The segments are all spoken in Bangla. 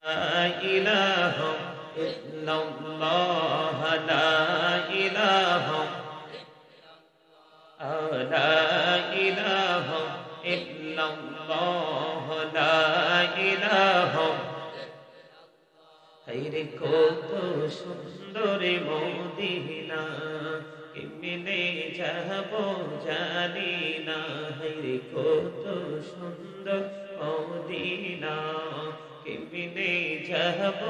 لا إله إلا الله لا إله لا إله إلا الله لا إله হায়রে কত সুন্দর মদিনা কেমনে যাব জানি না হায়রে কত সুন্দর মদিনা কেমনে যাব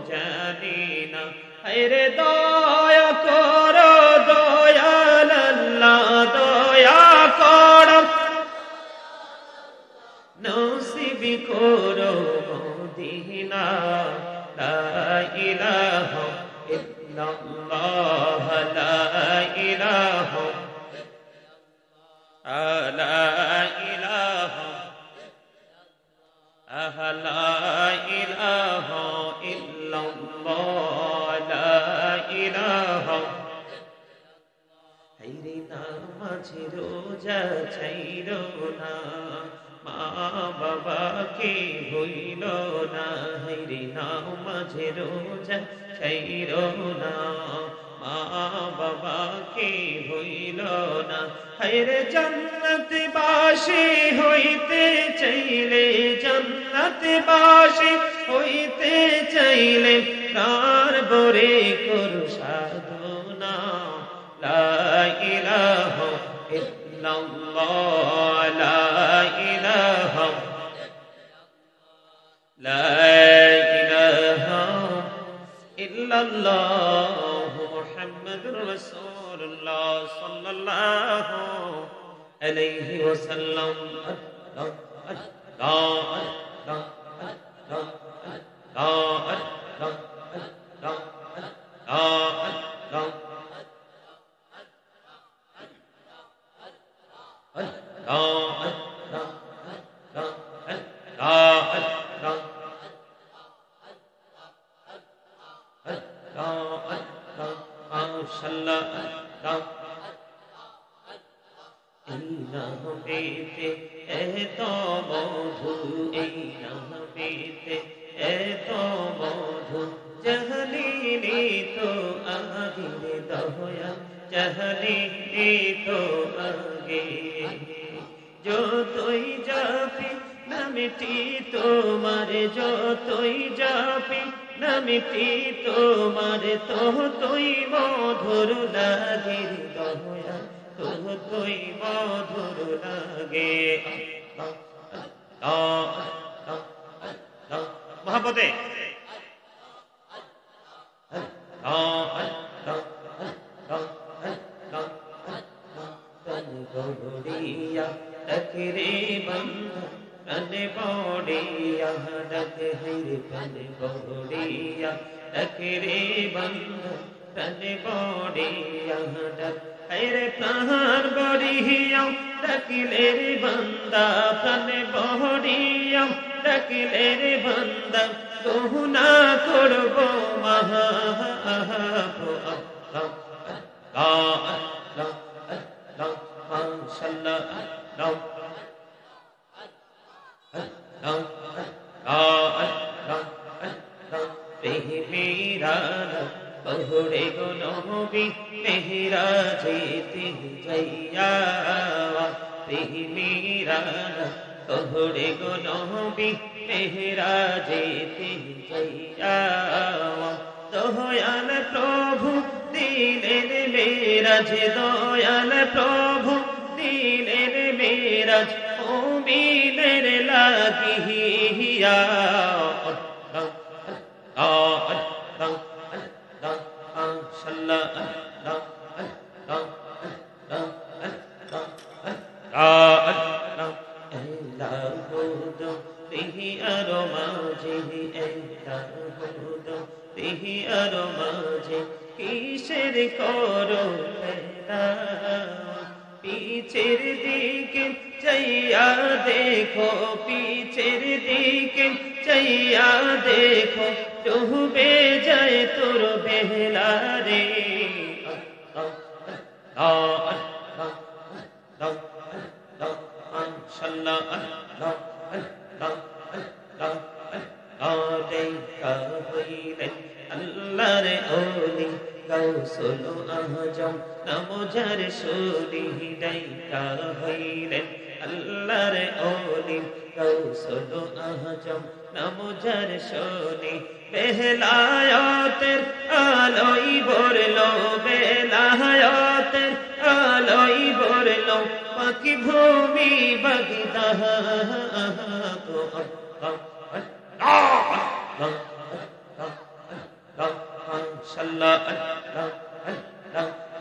জানি না হায়রে দয়া করো দয়াল আল্লাহ দয়া করো নসিব করো মদিনা لا إله إلا الله لا إله لا إله لا إله إلا الله لا إله হায়রে নামাজে রোজা ছাইরো না মা বাবাকে ভুইল না হায়রে নামাজে রোজা ছাইরো না মা বাবাকে ভুইল না হায়রে জান্নাত বাসী হইতে চাইলে জান্নাত বাসী হইতে চাইলে প্রাণ ভরে করো সাধনা লা ইলাহা ইল্লাল্লাহ লা ইলাহা لا إله إلا الله محمد رسول الله صلى الله عليه وسلم যতই যাবি নামটি তোমার যতই যাবি নামটি তোমার ততই মধুর লাগে দয়া ততই মধুর লাগে মহাপতে रे बंध रन बौड़िया डक हर फन बौड़िया डक रे बंध रन बौड़िया डक हर प्राण बौड़िया डक ले रे बंदा फन बौड़िया डक ले रे बंदा दोहना करबो महा बहुड़े गुनोबी मेहरा जीती जैया मेरा बहुड़े गुनोबी मेहरा जीती जैया दयाल प्रभु दिलेर मेराज दयाल प्रभु दिलेर मेराज मुमिनेर লাগিয়া কিসের করো পিছের দিকে চাইয়া দেখো পিছের দিকে চাইয়া দেখো ডুবে যায় তোর বেলা রে দেখা হইলেন আল্লাহর ওলি গাউসুল আজম নামজার সুরি দেখা হইলেন আল্লাহর ওলি গাউসুল আজম নামজার সুরি বেলায়েতের আলোই বরলো বেলায়েতের আলোই বরলো পাকি ভূমি বাগদাদ মাশাআল্লাহ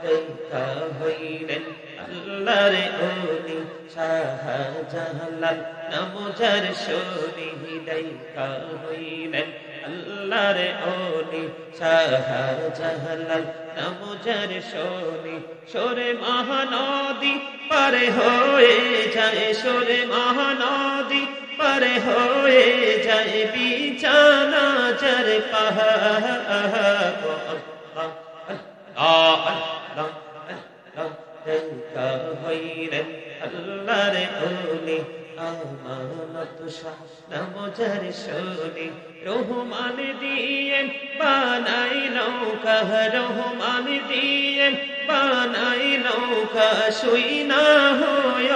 দেখা হইলেন আল্লাহর ওলি শাহজালাল নামজার সুরি দেখা হইলেন আল্লাহর ওলি শাহজালাল নামজার সুরি সরে মহানদী পারে হয়ে যায় সরে মহানদী পারে হয়ে যায় বিছানা যার পাহাড় দেখা হইলেন আল্লাহর ওলি আমানত শাহ নামজার সুরি রহমান দিয়ে বানাই নৌকা রহমান দিয়ে বানাই নৌকা শুই না হয়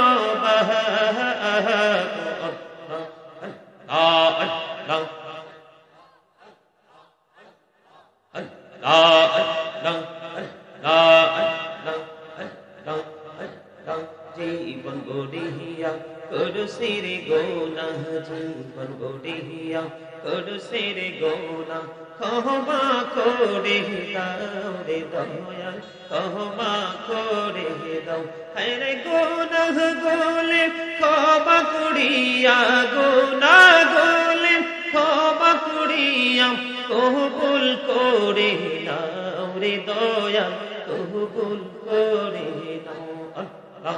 জীবন গড়িয়া করুসির গোনা জীবন গড়িয়া করুসির গোনা ক্ষমা করে দাও রে দয়াল ক্ষমা করে দাও হায়রে গোনা গোলে ক্ষমা করিয়া গোনা গোলে ক্ষমা করিয়া কবুল করে নাও রে দয়াল কবুল করে নাও আল্লাহ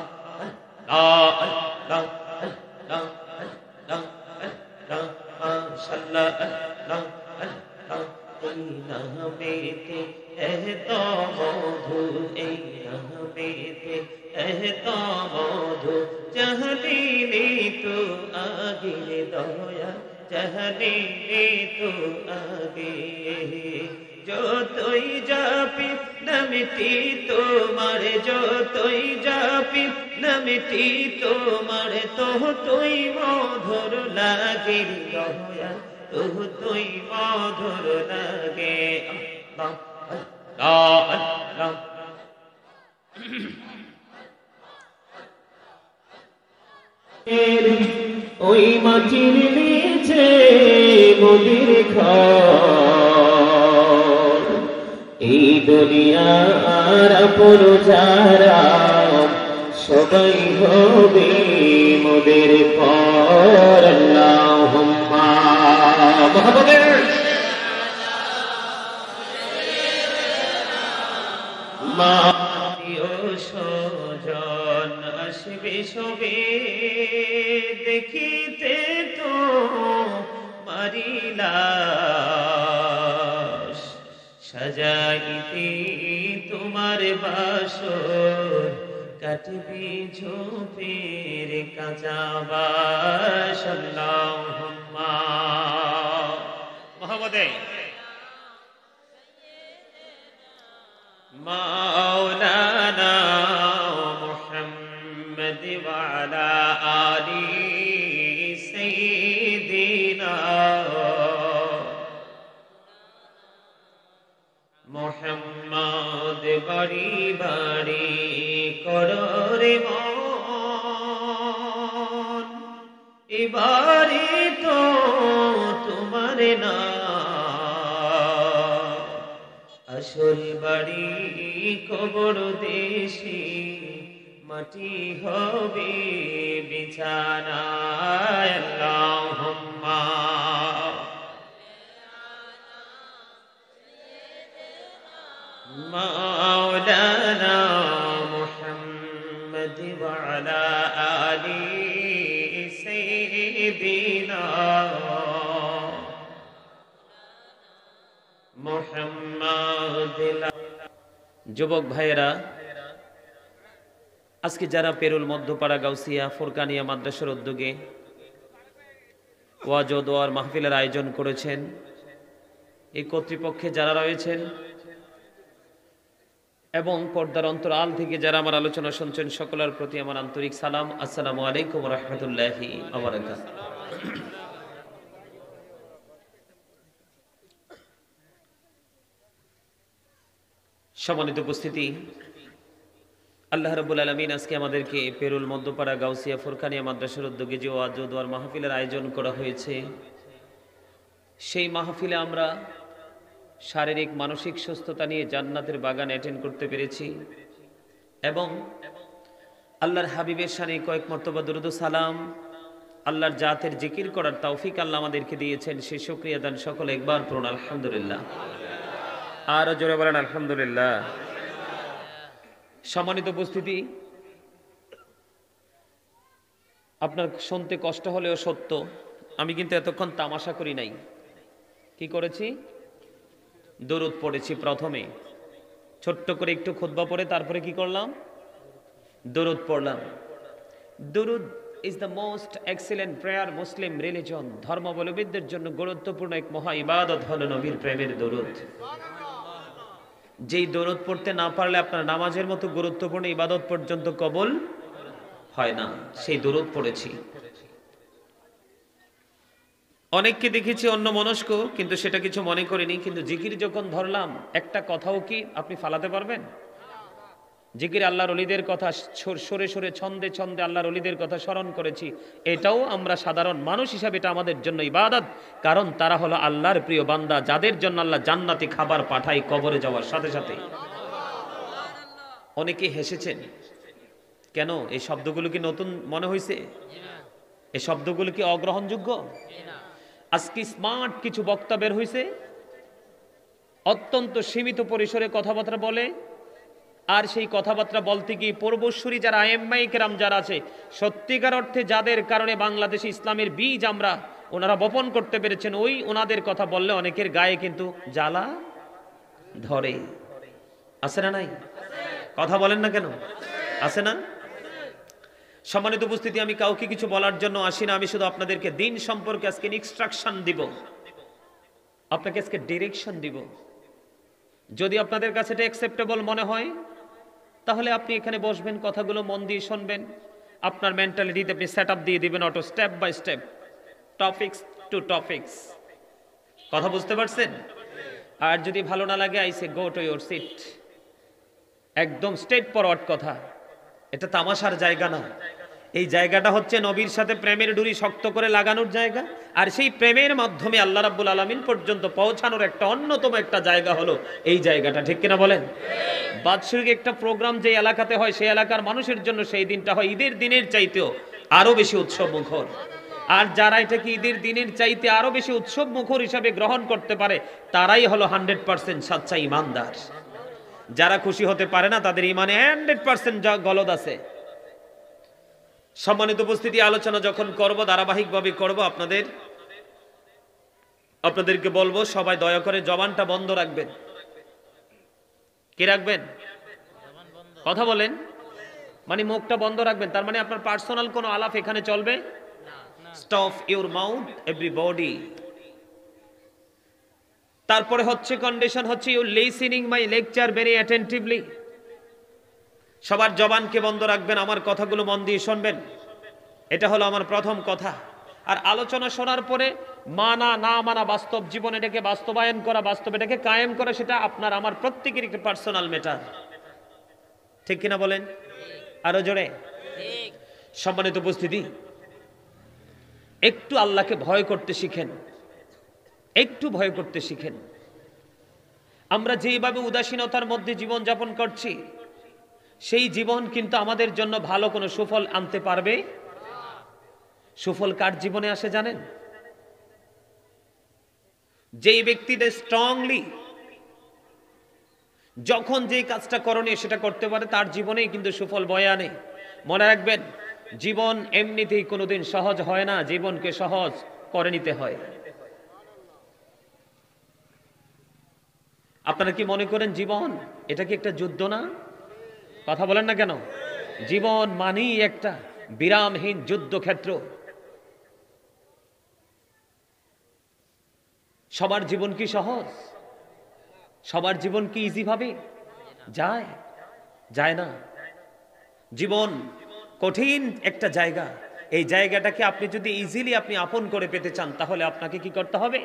আল্লাহ আল্লাহ আল্লাহ আল্লাহ মাশাআল্লাহ আল্লাহ আল্লাহ এই নামেতে এত মধু এই নামেতে এত মধু জাহলিনি তো আগে দয়া জাহলিনি তো আগে যতই জাপি নামটি তোমার যতই জাপি নামটি তোমার তো তুই মধুর লাগে দয়া তো তুই মধুর লাগে আল্লাহ আল্লাহ আল্লাহ ওই মাটির নিচে মোদের ঘর এই দুনিয়ার আপন যারা সবাই হবে মোদের পর আল্লাহুম্মা মুহাম্মাদের মা সজন আসবে সবে দেখিতে তো মারিলাস সাজাইতে তোমার বাসর কাটবি ঝোপের কাঁচা বাস আল্লাহুম্মা মুহাম্মাদে মাওলানা মুহাম্মদ ওয়া আলা আলি সাইয়্যিদিনা মুহাম্মদ বাড়ি বাড়ি কররে মন এবারে তো তোমার না আসল বাড়ি কবর দেশে মাটি হবে বিছানা আল্লাহুম্মা মাওলানা মুহাম্মদ ওয়া আলা আলি সাইয়্যিদিনা মুহাম্মদ। যুবক ভাইয়েরা, আজকে যারা পেরুল মধ্যপাড়া গাউসিয়া ফুরকানিয়া মাদ্রাসার উদ্যোগে ওয়াজ ও দোয়ার মাহফিলের আয়োজন করেছেন, এই কর্তৃপক্ষে যারা রয়েছেন এবং পর্দার অন্তরাল থেকে যারা আমার আলোচনা শুনছেন, সকলের প্রতি আমার আন্তরিক সালাম। আসসালামু আলাইকুম ওয়া রাহমাতুল্লাহি ওয়া বারাকাতুহু। সম্মানিত উপস্থিতি, আল্লাহ রাব্বুল আলামিন আজকে আমাদেরকে পেরুল মধ্যপাড়া গাউসিয়া ফুরকানিয়া মাদ্রাসার উদ্যোগে যে ওয়াজ ও দোয়ার মাহফিলের আয়োজন করা হয়েছে, সেই মাহফিলে আমরা শারীরিক মানসিক সুস্থতা নিয়ে জান্নাতের বাগান অ্যাটেন্ড করতে পেরেছি এবং আল্লাহর হাবিবের শানে কয়েক মর্তবা দুরূদ ও সালাম, আল্লাহর জাতের জিকির করার তৌফিক আল্লাহ আমাদেরকে দিয়েছেন। সেই শুকরিয়া দান সকলে একবার পড়ুন আলহামদুলিল্লাহ। আরো জোরে বলেন আলহামদুলিল্লাহ। সম্মানিত উপস্থিতি, আপনার শুনতে কষ্ট হলেও সত্য, আমি কিন্তু এতক্ষণ তামাশা করি নাই। কি করেছি? দরুদ পড়েছি। প্রথমে ছোট্ট করে একটু খুতবা পড়ে তারপরে কি করলাম? দরুদ পড়লাম। দরুদ is the most excellent prayer Muslim religion. ধর্মাবলম্বীদের জন্য গুরুত্বপূর্ণ এক মহা ইবাদত হলো নবীর প্রেমের দরুদ। যেই দরুদ পড়তে না পারলে আপনার নামাজের মতো গুরুত্বপূর্ণ ইবাদত পর্যন্ত কবুল হয় না। সেই দরুদ পড়েছি। অনেককে দেখেছি অন্য মনস্ক, কিন্তু সেটা কিছু মনে করিনি। কিন্তু জিকির যখন ধরলাম, একটা কথাও কি আপনি ফালাতে পারবেন? জিকির আল্লাহর ওলিদের কথা সরে সরে ছন্দে ছন্দে আল্লাহর ওলিদের কথা স্মরণ করেছি। এটাও আমরা সাধারণ মানুষ হিসাবে এটা আমাদের জন্য ইবাদত, কারণ তারা হলো আল্লাহর প্রিয় বান্দা, যাদের জন্য আল্লাহ জান্নাতি খাবার পাঠায় কবরে যাওয়ার সাথে সাথে। অনেকে হেসেছেন কেন? এই শব্দগুলো কি নতুন মনে হয়েছে? এই শব্দগুলো কি অগ্রহণযোগ্য? আজকে স্মার্ট কিছু বক্তা বের হয়েছে, অত্যন্ত সীমিত পরিসরে কথাবার্তা বলে, আর সেই কথাবার্তা বলতে গিয়ে পূর্বসূরি যারা আইএমআই কেরাম যারা আছে, সত্যিকার অর্থে যাদের কারণে বাংলাদেশে ইসলামের বীজ আমরা ওনারা বপন করতে পেরেছেন, ওই ওনাদের কথা বললে অনেকের গায়ে কিন্তু জ্বালা ধরে। আছে না নাই? কথা বলেন না কেন? আছে না? সম্মানিত উপস্থিতি, আমি কাউকে কিছু বলার জন্য আসি না। আমি শুধু আপনাদেরকে দিন সম্পর্কে আজকে ইনস্ট্রাকশন দিব, আপনাকে আজকে ডিরেকশন দিব। যদি আপনাদের কাছে এটা অ্যাকসেপ্টেবল মনে হয়, তাহলে আপনি এখানে বসবেন, কথাগুলো মন দিয়ে শুনবেন, আপনার মেন্টালিটিতে আপনি সেট আপ দিয়ে দিবেন auto, step by step, topics to topics. কথা বুঝতে পারছেন? আর যদি ভালো না লাগে, আইসে গো টু ইউর সিট। একদম স্ট্রেট ফরওয়ার্ড কথা। এটা তামাশার জায়গা না। এই জায়গাটা হচ্ছে নবীর সাথে প্রেমের ডুরি শক্ত করে লাগানোর জায়গা, আর সেই প্রেমের মাধ্যমে আল্লাহ রাব্বুল আলামিন পর্যন্ত পৌঁছানোর একটা অন্যতম একটা জায়গা হলো এই জায়গাটা। ঠিক কিনা বলেন? বাৎসরিক একটা প্রোগ্রাম যে এলাকাতে হয়, সেই এলাকার মানুষের জন্য সেই দিনটা হয় ঈদের দিনের চাইতেও আরো বেশি উৎসব মুখর। আর যারা এটাকে ঈদের দিনের চাইতে আরো বেশি উৎসব মুখর হিসাবে গ্রহণ করতে পারে, তারাই হলো 100% সাচ্চা ইমানদার। যারা খুশি হতে পারে না, তাদের ইমানে 100% গলদ আছে। সম্মানিত উপস্থিতি, আলোচনা যখন করব, ধারাবাহিকভাবে করব, আপনাদেরকে বলবো সবাই দয়া করে জবানটা বন্ধ রাখবেন। কি রাখবেন? কথা বলেন। মানে মুখটা বন্ধ রাখবেন, তার মানে আপনার পার্সোনাল কোনো আলাপ এখানে চলবে। Stop your mouth everybody. তারপরে হচ্ছে কন্ডিশন হচ্ছে you listening my lecture very attentively. সবার জবানকে বন্ধ রাখবেন, আমার কথাগুলো মন দিয়ে শুনবেন। এটা হলো আমার প্রথম কথা। আর আলোচনা শোনার পরে মানা না মানা, বাস্তব জীবনে এটাকে বাস্তবায়ন করা, বাস্তবে এটাকে কায়েম করা, সেটা আপনার আমার প্রত্যেকের একটা পার্সোনাল ম্যাটার। ঠিক কিনা বলেন? আরো জোরে। সম্মানিত উপস্থিতি, একটু আল্লাহকে ভয় করতে শিখেন, একটু ভয় করতে শিখেন। আমরা যেভাবে উদাসীনতার মধ্যে জীবন যাপন করছি, সেই জীবন কিন্তু আমাদের জন্য ভালো কোনো সুফল আনতে পারবে। সুফল কার জীবনে আসে জানেন? যেই ব্যক্তিটা স্ট্রংলি যখন যেই কাজটা করণীয় সেটা করতে পারে, তার জীবনেই কিন্তু সুফল বয়ে আনে। মনে রাখবেন, জীবন এমনিতেই কোনোদিন সহজ হয় না, জীবনকে সহজ করে নিতে হয়। আপনারা কি মনে করেন জীবন এটা কি একটা যুদ্ধ না? কথা বলেন না কেন? জীবন মানেই একটা বিরামহীন যুদ্ধক্ষেত্র। সবার জীবন কি সহজ? সবার জীবন কি ইজি ভাবে যায়? যায় না। জীবন কঠিন একটা জায়গা। এই জায়গাটাকে আপনি যদি ইজিলি আপনি আপন করে পেতে চান, তাহলে আপনাকে কি করতে হবে?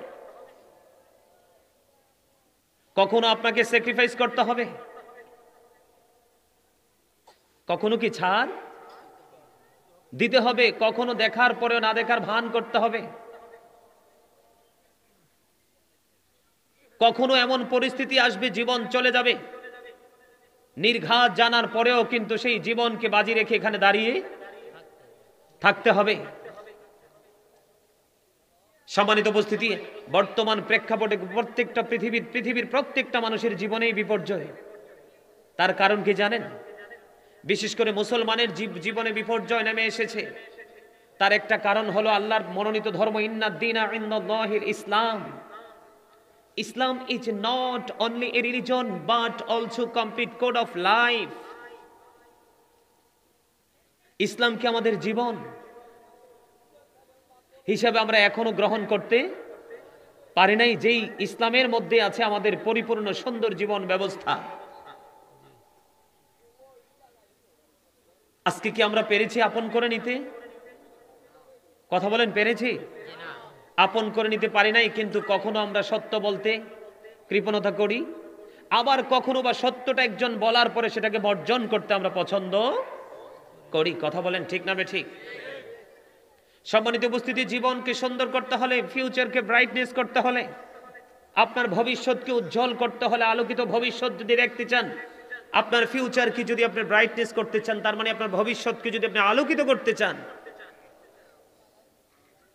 কখনো আপনাকে স্যাক্রিফাইস করতে হবে, কখনো কি ছাড় দিতে হবে, কখনো দেখার পরেও না দেখার ভান করতে হবে, কখনো এমন পরিস্থিতি আসবে জীবন চলে যাবে, নির্ঘাত জানার পরেও কিন্তু সেই জীবনকে বাজি রেখে এখানে দাঁড়িয়ে থাকতে হবে। সম্মানিত উপস্থিতি, বর্তমান প্রেক্ষাপটে প্রত্যেকটা পৃথিবীর প্রত্যেকটা মানুষের জীবনেই বিপর্যয়। তার কারণ কি জানেন? বিশেষ করে মুসলমানের জীবনে বিপর্যয় নেমে এসেছে। তার একটা কারণ হলো আল্লাহর মনোনীত ধর্ম, ইন্নাদ-দীনা ইনদাল্লাহিল ইসলাম। ইসলাম is not only a religion but also complete code of life. ইসলামকে আমাদের জীবন হিসাবে আমরা এখনো গ্রহণ করতে পারি নাই, যেই ইসলামের মধ্যে আছে আমাদের পরিপূর্ণ সুন্দর জীবন ব্যবস্থা। আজকে কি আমরা পেরেছি আপন করে নিতে? কথা বলেন, পেরেছি? আপন করে নিতে পারি নাই, কিন্তু কখনো আমরা সত্য বলতে কৃপণতা করি, আবার কখনো বা সত্যটা একজন বলার পরে সেটাকে বর্জন করতে আমরা পছন্দ করি। কথা বলেন, ঠিক না ঠিক? সম্মানিত উপস্থিতি, জীবনকে সুন্দর করতে হলে, ফিউচারকে ব্রাইটনেস করতে হলে, আপনার ভবিষ্যৎকে উজ্জ্বল করতে হলে, আলোকিত ভবিষ্যৎ যদি দেখতে চান, আপনার ফিউচারকে যদি আপনি ব্রাইটনেস করতে চান, তার মানে আপনার ভবিষ্যৎকে যদি আপনি আলোকিত করতে চান,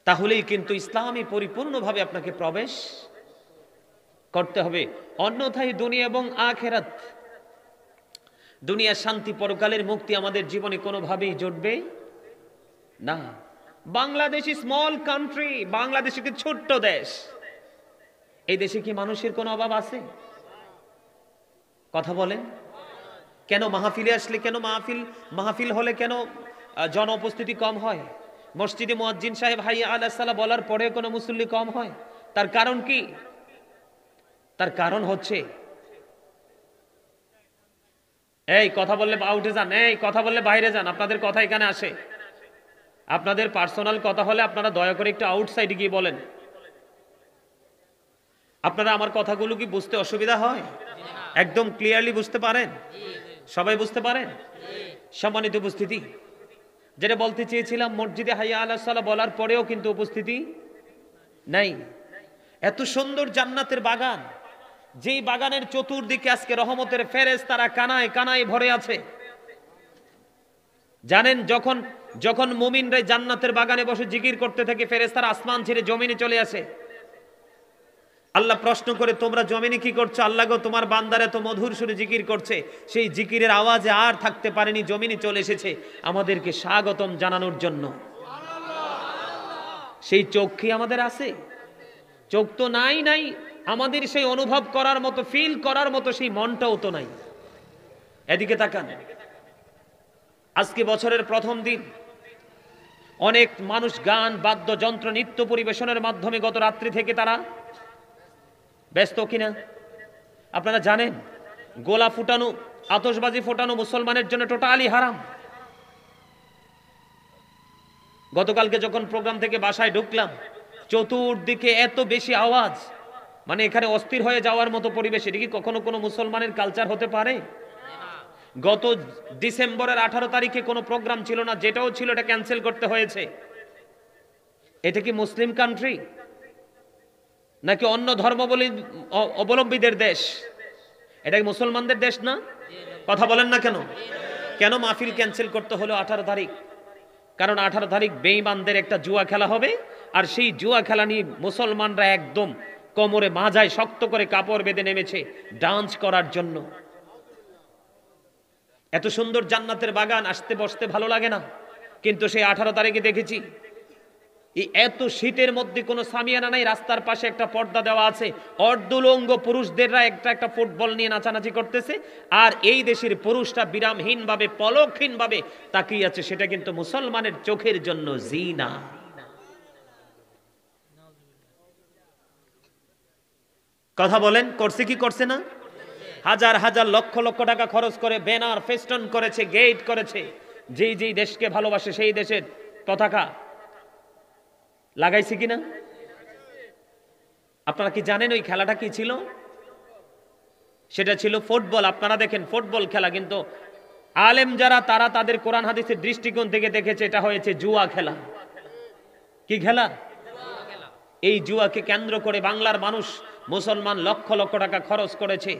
তাহলেই কিন্তু ইসলামে পরিপূর্ণভাবে আপনাকে প্রবেশ করতে হবে। অন্যথায় দুনিয়া এবং আখিরাত, দুনিয়ার শান্তি, পরকালের মুক্তি আমাদের জীবনে কোনোভাবেই জুটবে না। বাংলাদেশ স্মল কান্ট্রি, বাংলাদেশ একটি ছোট্ট দেশ। এই দেশে কি মানুষের কোনো অভাব আছে? কথা বলেন। কেন মাহফিলে আসলে, কেন মাহফিল হলে কেন জন উপস্থিতি কম হয়? মসজিদে মুয়াজ্জিন সাহেব হাইয়া আলাস সালাহ বলার পরে কোনো মুসল্লি কম হয়? তার কারণ কি? তার কারণ হচ্ছে, এই কথা বললে আউটে যান, এই কথা বললে বাইরে যান, আপনাদের কথা এখানে আসে। আপনাদের পার্সোনাল কথা হলে আপনারা দয়া করে একটু আউটসাইডে গিয়ে বলেন। আপনারা আমার কথাগুলো কি বুঝতে অসুবিধা হয়? একদম ক্লিয়ারলি বুঝতে পারেন? সবাই বুঝতে পারেন? সম্মানিত উপস্থিতি, যেটা বলতে চেয়েছিলাম, মসজিদে হাইয়া আলাস সালাহ বলার পরেও কিন্তু উপস্থিতি নাই। এত সুন্দর জান্নাতের বাগান, যেই বাগানের চতুর্দিকে আজকে রহমতের ফেরেশতারা কানায় কানায় ভরে আছে। জানেন, যখন মুমিনরা জান্নাতের বাগানে বসে জিকির করতে থাকে, ফেরেশতারা আসমান ছেড়ে জমিনে চলে আসে। আল্লাহ প্রশ্ন করে, তোমরা জমিনে কি করছো? আল্লাহ গো, তোমার বান্দারা তো মধুর সুরে জিকির করছে, সেই জিকিরের আওয়াজে আর থাকতে পারেনি, জমিনে চলে এসেছে আমাদেরকে স্বাগতম জানানোর জন্য। সেই চোখ কি আমাদের আছে? চোখ তো নাই। আমাদের সেই অনুভব করার মতো, ফিল করার মতো সেই মনটাও তো নাই। এদিকে তাকান, আজকে বছরের প্রথম দিন, অনেক মানুষ গান, বাদ্যযন্ত্র, নৃত্য পরিবেশনের মাধ্যমে গত রাত্রি থেকে তারা ব্যস্ত কিনা আপনারা জানেন? গোলা ফুটানো, আতশবাজি ফোটানো মুসলমানের জন্য টোটালি হারাম। গতকালকে যখন প্রোগ্রাম থেকে বাসায় ঢুকলাম, চতুর্দিকে এত বেশি আওয়াজ, মানে এখানে অস্থির হয়ে যাওয়ার মতো পরিবেশ। এটা কি কখনো কোনো মুসলমানের কালচার হতে পারে? গত ডিসেম্বরের 18 তারিখে কোনো প্রোগ্রাম ছিল না, যেটাও ছিল এটা ক্যান্সেল করতে হয়েছে। এটা কি মুসলিম কান্ট্রি নাকি অন্য অবলম্বীদের দেশ? এটা কি মুসলমানদের দেশ না? কথা বলেন না কেন? কেন মাহফিল ক্যান্সেল করতে হলো 18 তারিখ? কারণ 18 তারিখ বেঈমানদের একটা জুয়া খেলা হবে, আর সেই জুয়া খেলা নিয়ে মুসলমানরা একদম কোমরে মাজায় শক্ত করে কাপড় বেঁধে নেমেছে ডান্স করার জন্য। এত সুন্দর জান্নাতের বাগান, আসতে বসতে ভালো লাগে না? কিন্তু সেই 18 তারিখে দেখেছি, এই এত শীতের মধ্যে কোনো সামিয়ানা নাই, রাস্তার পাশে একটা পর্দা দেওয়া আছে, অর্ধুলঙ্গ পুরুষদেররা একটা ফুটবল নিয়ে নাচানাচি করতেছে, আর এই দেশের পুরুষরা বিরামহীনভাবে, পলকহীনভাবে তাকিয়ে আছে। সেটা কিন্তু মুসলমানের চোখের জন্য জিনা। কথা বলেন, করছে কি করছে না? হাজার হাজার লক্ষ লক্ষ টাকা খরচ করে ব্যানার ফেস্টন করেছে, গেট করেছে, যেই যেই দেশকে ভালোবাসে সেই দেশের পতাকা লাগাইছে কিনা? আপনারা কি জানেন ওই খেলাটা কি ছিল? সেটা ছিল ফুটবল। আপনারা দেখেন ফুটবল খেলা, কিন্তু আলেম যারা তারা তাদের কোরআন হাদিসের দৃষ্টিকোণ থেকে দেখেছে এটা হয়েছে জুয়া খেলা। কি খেলা? এই জুয়াকে কেন্দ্র করে বাংলার মানুষ মুসলমান লক্ষ লক্ষ টাকা খরচ করেছে,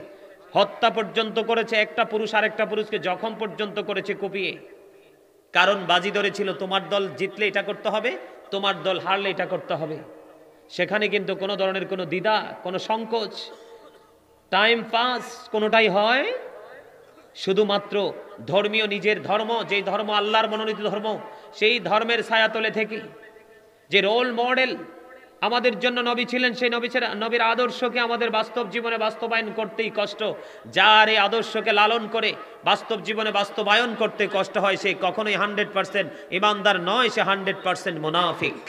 হত্যা পর্যন্ত করেছে, একটা পুরুষ আরেকটা পুরুষকে জখম পর্যন্ত করেছে কুপিয়ে। কারণ বাজি ধরেছিল তোমার দল জিতলে এটা করতে হবে, তোমার দল হারলে এটা করতে হবে। সেখানে কিন্তু কোনো ধরনের কোনো দ্বিধা, কোনো সংকোচ, টাইম পাস কোনোটাই হয়। শুধুমাত্র ধর্মীয় নিজের ধর্ম, যেই ধর্ম আল্লাহর মনোনীত ধর্ম, সেই ধর্মের ছায়াতলে থেকে যে রোল মডেল আমাদের জন্য নবী ছিলেন, সেই নবীর আদর্শকে আমাদের বাস্তব জীবনে বাস্তবায়ন করতেই কষ্ট। যার এই আদর্শকে লালন করে বাস্তব জীবনে বাস্তবায়ন করতে কষ্ট হয়, সে কখনোই 100% ইমানদার নয়, সে 100% মুনাফিক।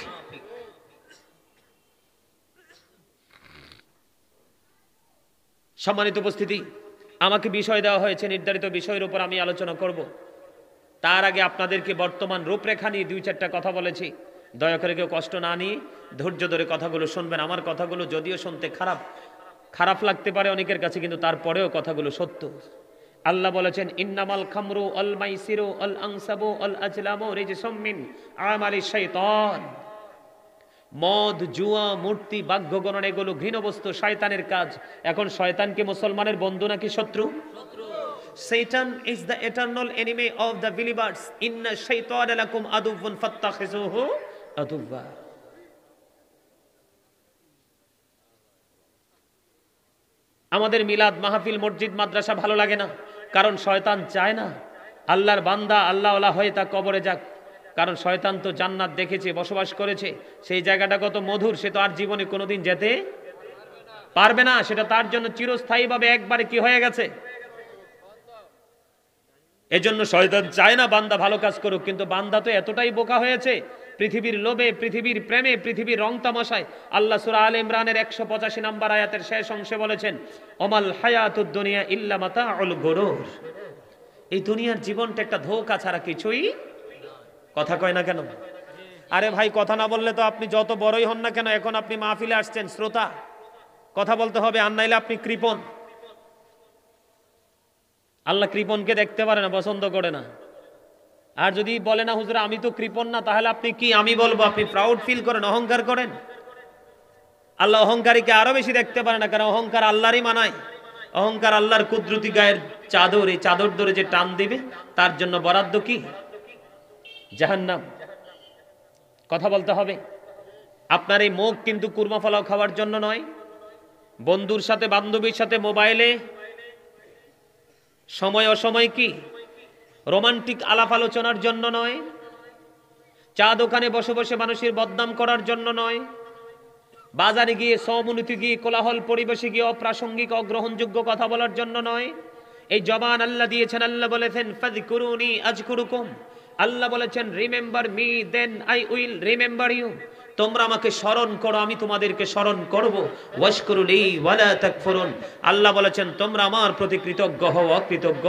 সম্মানিত উপস্থিতি, আমাকে বিষয় দেওয়া হয়েছে, নির্ধারিত বিষয়ের উপর আমি আলোচনা করব। তার আগে আপনাদেরকে বর্তমান রূপরেখা নিয়ে 2-4টা কথা বলেছি। দয়া করে কেউ কষ্ট না নিয়ে ধৈর্য ধরে কথাগুলো শুনবেন। আমার কথাগুলো যদিও শুনতে খারাপ লাগতে পারে অনেকের কাছে, কিন্তু তারপরেও কথাগুলো সত্য। আল্লাহ বলেছেন, ইন্নামাল খামরু আল মাইসিরু আল আনসাবু আল আজলামু রিজসুম মিন আমালি শাইতান। মদ, জুয়া, মূর্তি, বাক্য গণনা এগুলো ঘৃণ বস্তু, শয়তানের কাজ। এখন শয়তান কি মুসলমানের বন্ধু নাকি শত্রু? Satan is the eternal enemy of the believers. Inna shaytana lakum aduwwun fattakhizuhu aduwwa. আমাদের মিলাদ মাহফিল, মসজিদ, মাদ্রাসা ভালো লাগে না, কারণ শয়তান চায় না আল্লাহর বান্দা আল্লাহওয়ালা হয়ে তা কবরে যাক। কারণ শয়তান তো জান্নাত দেখেছে, বসবাস করেছে, সেই জায়গাটা কত মধুর, সে তো আর জীবনে কোনোদিন যেতে পারবে না। সেটা তার জন্য চিরস্থায়ীভাবে একবারে কি হয়ে গেছে। এজন্য শয়তান চায় না বান্দা ভালো কাজ করুক, কিন্তু বান্দা তো এতটাই বোকা হয়েছে পৃথিবীর লোভে, পৃথিবীর প্রেমে, পৃথিবীর রং তামাশায়। আল্লাহ সূরা আলে ইমরানের 185 নম্বর আয়াতের শেষ অংশে বলেছেন, অমাল হায়াতুদ দুনিয়া ইল্লা মাতাউল গুরুর। এই দুনিয়ার জীবনটা একটা ধোঁকা ছাড়া কিছুই। কথা কয় না কেন? আরে ভাই, কথা না বললে তো আপনি যত বড়ই হন না কেন, এখন আপনি মাহফিলে আসছেন শ্রোতা, কথা বলতে হবে, আর নাইলে আপনি কৃপণ। আল্লাহ কৃপণকে দেখতে পারে না, পছন্দ করে না। আর যদি বলে না হুজুর আমি তো কৃপণ না, তাহলে আপনি কি আমি বলবো আপনি প্রাউড ফিল করেন, অহংকার করেন? আল্লাহ অহংকারীকে আরো বেশি দেখতে পারে না, কারণ অহংকার আল্লাহরই মানায়। অহংকার আল্লাহর কুদরতি গায়ের চাদর, এই চাদর ধরে যে টান দিবে তার জন্য বরাদ্দ কি? জাহান্নাম। কথা বলতে হবে। আপনার এই মুখ কিন্তু কুরমা পোলাও খাওয়ার জন্য নয়, বন্ধুর সাথে বান্ধবীর সাথে মোবাইলে সময় অসময় কি রোমান্টিক আলাপ আলোচনার জন্য নয়, চা দোকানে বসে বসে মানুষের বদনাম করার জন্য নয়, বাজারে গিয়ে সমুন্নতি গিয়ে কোলাহল পরিবেশে গিয়ে অপ্রাসঙ্গিক অগ্রহণযোগ্য কথা বলার জন্য নয়। এই জবান আল্লাহ দিয়েছেন, আল্লাহ বলেছেন ফাযকুরুনি আযকুরুকুম। আল্লাহ বলেছেন remember me then I will remember you. তোমরা আমাকে স্মরণ করো, আমি তোমাদেরকে স্মরণ করব। ওয়াশকুরুলি ওয়ালা তাকফুরুন। আল্লাহ বলেছেন তোমরা আমার প্রতি কৃতজ্ঞ হও, অকৃতজ্ঞ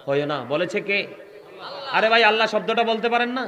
হয়ো না। বলেছে কে? আরে ভাই, আল্লাহ শব্দটা বলতে পারেন না?